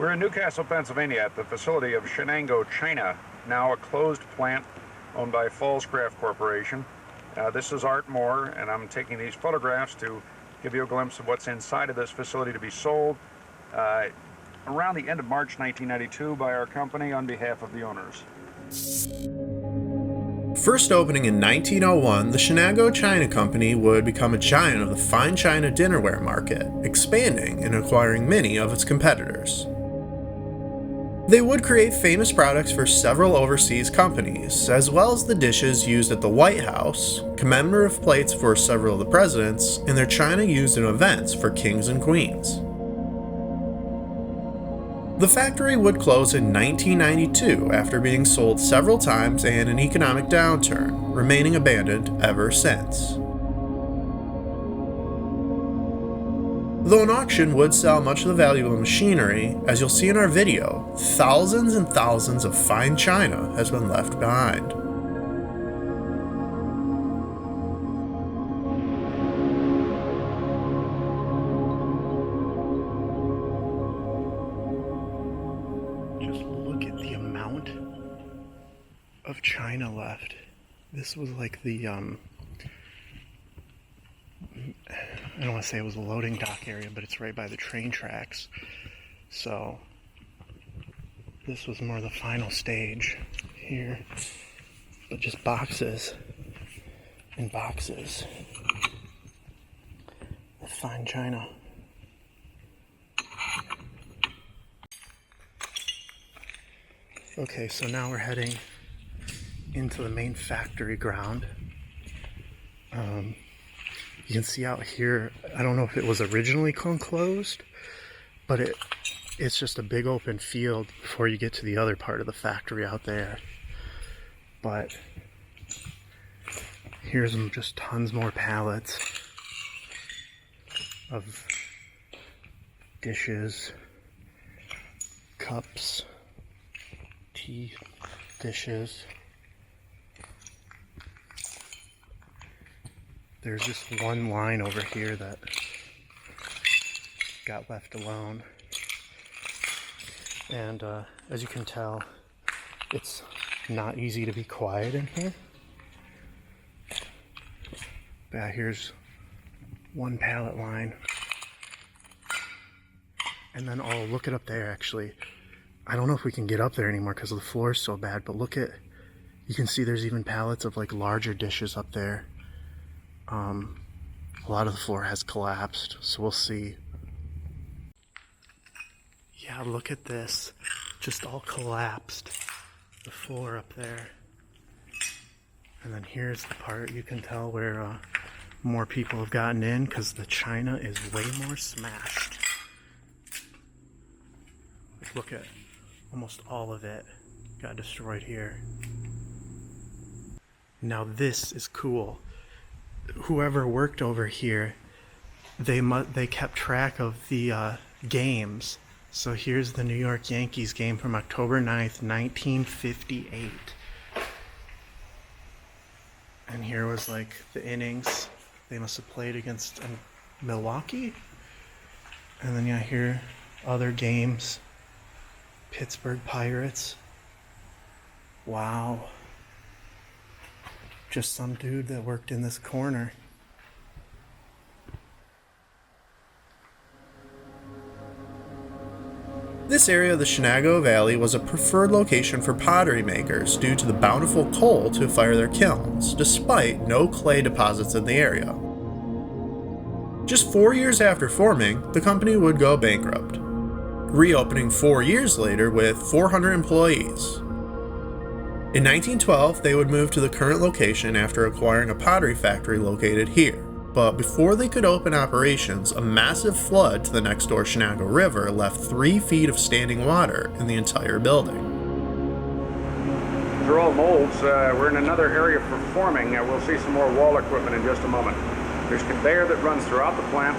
We're in Newcastle, Pennsylvania at the facility of Shenango China, now a closed plant owned by Fallscraft Corporation. This is Art Moore, and I'm taking these photographs to give you a glimpse of what's inside of this facility to be sold around the end of March 1992 by our company on behalf of the owners. First opening in 1901, the Shenango China Company would become a giant of the fine china dinnerware market, expanding and acquiring many of its competitors. They would create famous products for several overseas companies, as well as the dishes used at the White House, commemorative plates for several of the presidents, and their china used in events for kings and queens. The factory would close in 1992 after being sold several times and an economic downturn, remaining abandoned ever since. Though an auction would sell much of the valuable machinery, as you'll see in our video, thousands and thousands of fine china has been left behind. Just look at the amount of china left. This was like the I don't want to say it was a loading dock area, but it's right by the train tracks. So this was more the final stage here, but just boxes and boxes of fine china. Okay, so now we're heading into the main factory ground. You can see out here, I don't know if it was originally enclosed, but it's just a big open field before you get to the other part of the factory out there. But here's just tons more pallets of dishes, cups, tea dishes. There's just one line over here that got left alone. And as you can tell, it's not easy to be quiet in here. But here's one pallet line. And then, oh, look it up there actually. I don't know if we can get up there anymore because the floor is so bad, but look at, you can see there's even pallets of like larger dishes up there. A lot of the floor has collapsed, so we'll see. Yeah, look at this. Just all collapsed. The floor up there. And then here's the part you can tell where more people have gotten in because the china is way more smashed. Look at almost all of it got destroyed here. Now this is cool. Whoever worked over here, they kept track of the games. So here's the New York Yankees game from October 9th, 1958. And here was like the innings they must have played against Milwaukee. And then yeah, here other games. Pittsburgh Pirates. Wow. Just some dude that worked in this corner. This area of the Shenango Valley was a preferred location for pottery makers due to the bountiful coal to fire their kilns, despite no clay deposits in the area. Just 4 years after forming, the company would go bankrupt, reopening 4 years later with 400 employees. In 1912, they would move to the current location after acquiring a pottery factory located here. But before they could open operations, a massive flood to the next door Shenango River left 3 feet of standing water in the entire building. These are all molds. We're in another area for forming. We'll see some more wall equipment in just a moment. There's conveyor that runs throughout the plant.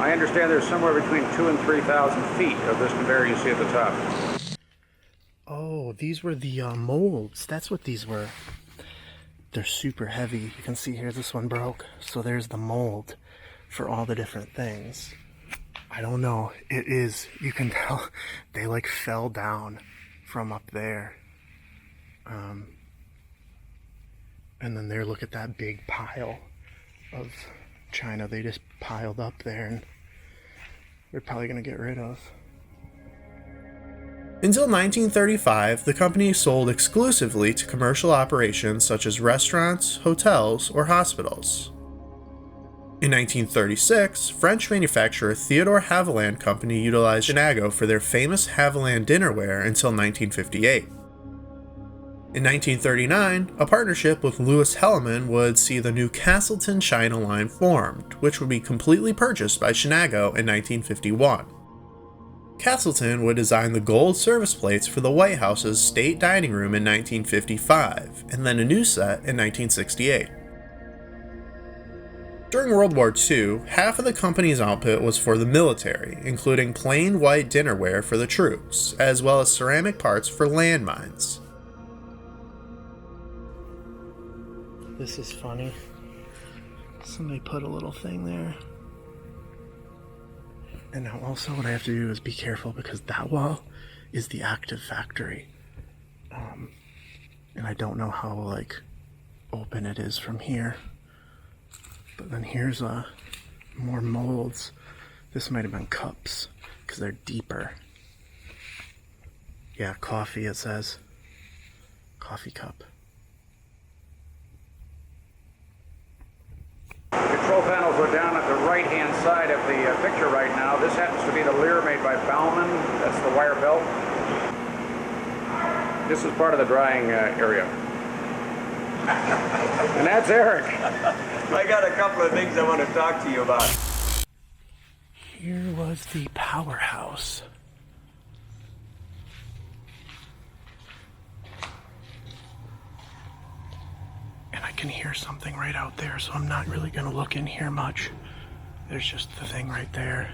I understand there's somewhere between 2,000 and 3,000 feet of this conveyor you see at the top. Oh, these were the molds. That's what these were. They're super heavy. You can see here this one broke. So there's the mold for all the different things. I don't know. It is, you can tell they like fell down from up there. And then there, look at that big pile of china they just piled up there, and they're probably going to get rid of. Until 1935, the company sold exclusively to commercial operations such as restaurants, hotels, or hospitals. In 1936, French manufacturer Theodore Haviland Company utilized Shinago for their famous Haviland dinnerware until 1958. In 1939, a partnership with Louis Helaman would see the new Castleton China line formed, which would be completely purchased by Shinago in 1951. Castleton would design the gold service plates for the White House's state dining room in 1955, and then a new set in 1968. During World War II, half of the company's output was for the military, including plain white dinnerware for the troops, as well as ceramic parts for landmines. This is funny. Somebody put a little thing there. And now also what I have to do is be careful because that wall is the active factory. And I don't know how like open it is from here. But then here's more molds. This might have been cups because they're deeper. Yeah, coffee it says. Coffee cup. Control panels are down at the right-hand side of the picture right now. This happens to be the Lear made by Baumann. That's the wire belt. This is part of the drying area. And that's Eric. I got a couple of things I want to talk to you about. Here was the powerhouse. And I can hear something right out there, so I'm not really going to look in here much. There's just the thing right there.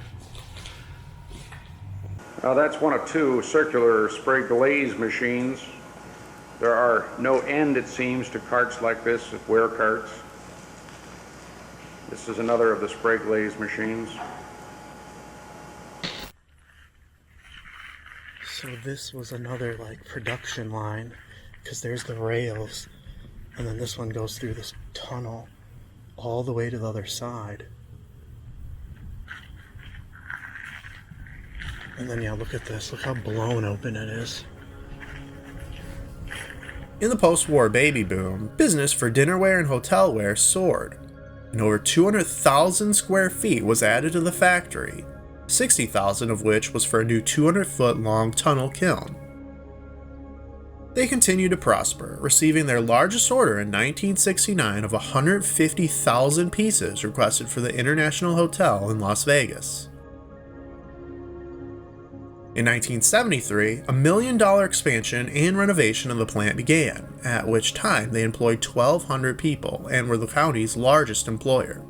Now that's one of two circular spray glaze machines. There are no end, it seems, to carts like this, wear carts. This is another of the spray glaze machines. So this was another like production line, because there's the rails, and then this one goes through this tunnel all the way to the other side. And then yeah, look at this, look how blown open it is. In the post-war baby boom, business for dinnerware and hotelware soared, and over 200,000 square feet was added to the factory, 60,000 of which was for a new 200-foot-long tunnel kiln. They continued to prosper, receiving their largest order in 1969 of 150,000 pieces requested for the International Hotel in Las Vegas. In 1973, a $1 million expansion and renovation of the plant began, at which time they employed 1,200 people and were the county's largest employer.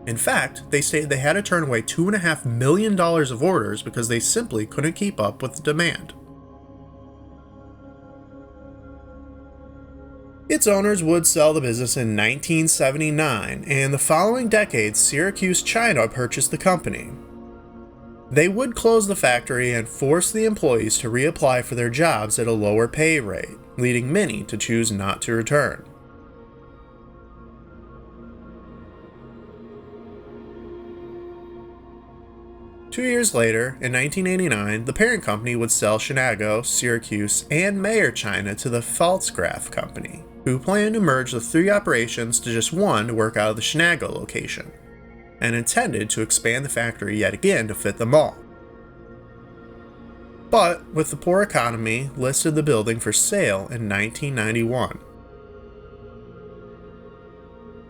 In fact, they stated they had to turn away $2.5 million of orders because they simply couldn't keep up with the demand. Its owners would sell the business in 1979, and the following decade, Syracuse China purchased the company. They would close the factory and force the employees to reapply for their jobs at a lower pay rate, leading many to choose not to return. Two years later, in 1989, the parent company would sell Shinago, Syracuse, and Mayer China to the Pfaltzgraff Company, who planned to merge the three operations to just one to work out of the Shinago location, and intended to expand the factory yet again to fit them all. But, with the poor economy, listed the building for sale in 1991.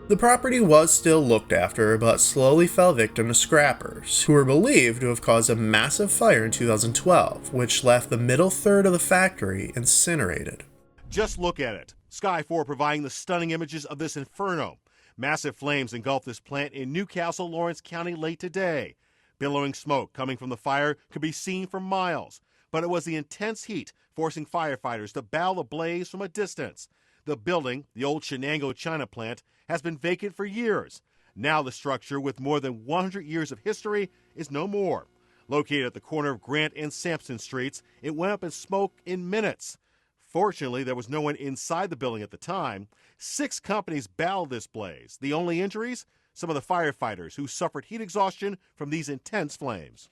The property was still looked after, but slowly fell victim to scrappers, who were believed to have caused a massive fire in 2012, which left the middle third of the factory incinerated. Just look at it. Sky 4 providing the stunning images of this inferno. Massive flames engulfed this plant in Newcastle, Lawrence County late today. Billowing smoke coming from the fire could be seen for miles, but it was the intense heat forcing firefighters to battle the blaze from a distance. The building, the old Shenango China plant, has been vacant for years. Now the structure, with more than 100 years of history, is no more. Located at the corner of Grant and Sampson Streets, it went up in smoke in minutes. Fortunately, there was no one inside the building at the time. 6 companies battled this blaze. The only injuries? Some of the firefighters who suffered heat exhaustion from these intense flames.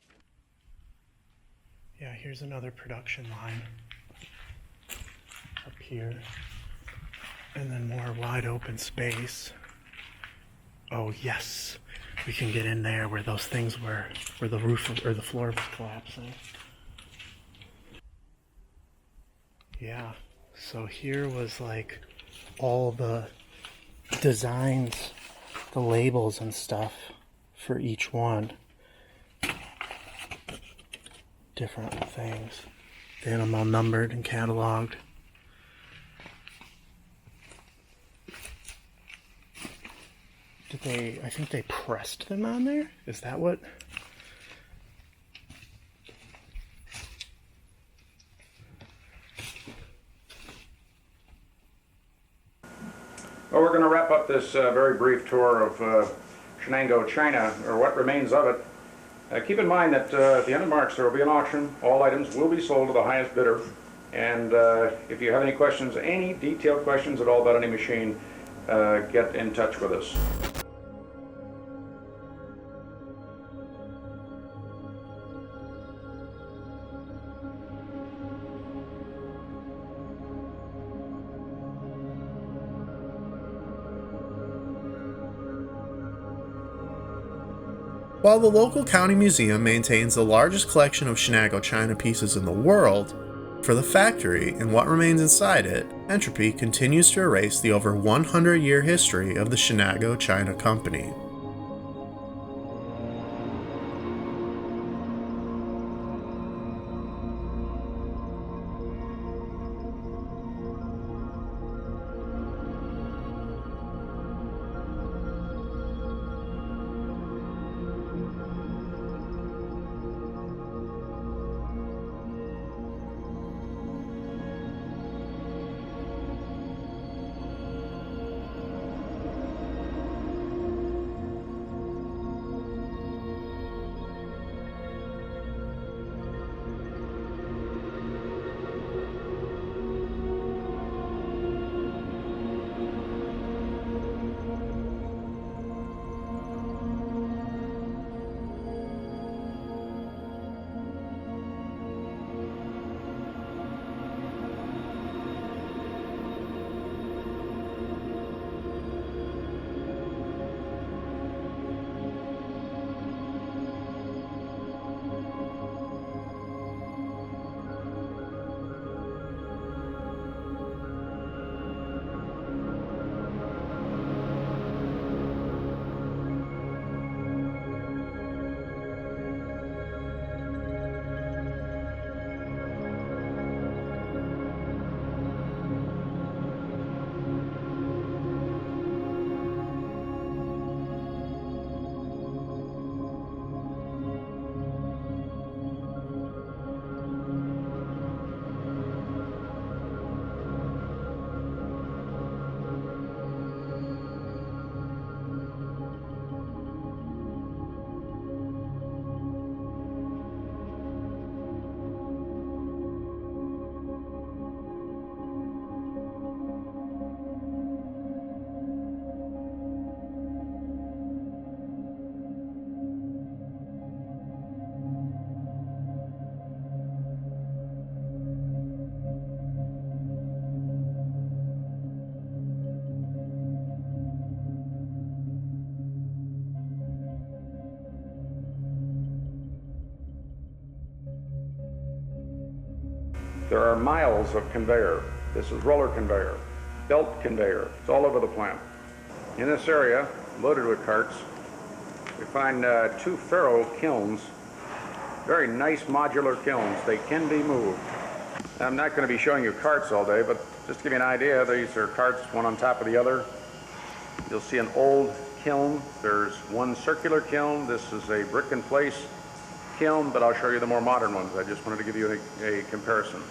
Yeah, here's another production line up here. And then more wide open space. Oh yes, we can get in there where those things were, where the roof or the floor was collapsing. Yeah, so here was like all the designs, the labels and stuff for each one. Different things. They had them all numbered and cataloged. I think they pressed them on there? Is that what? Well, we're going to wrap up this very brief tour of Shenango, China, or what remains of it. Keep in mind that at the end of March there will be an auction. All items will be sold to the highest bidder. And if you have any questions, any detailed questions at all about any machine, get in touch with us. While the local county museum maintains the largest collection of Shenango china pieces in the world, for the factory and what remains inside it, entropy continues to erase the over 100-year history of the Shenango China Company. There are miles of conveyor. This is roller conveyor, belt conveyor. It's all over the plant. In this area, loaded with carts, we find 2 Faro kilns. Very nice modular kilns. They can be moved. I'm not going to be showing you carts all day, but just to give you an idea, these are carts one on top of the other. You'll see an old kiln. There's one circular kiln. This is a brick and place kiln, but I'll show you the more modern ones. I just wanted to give you a comparison.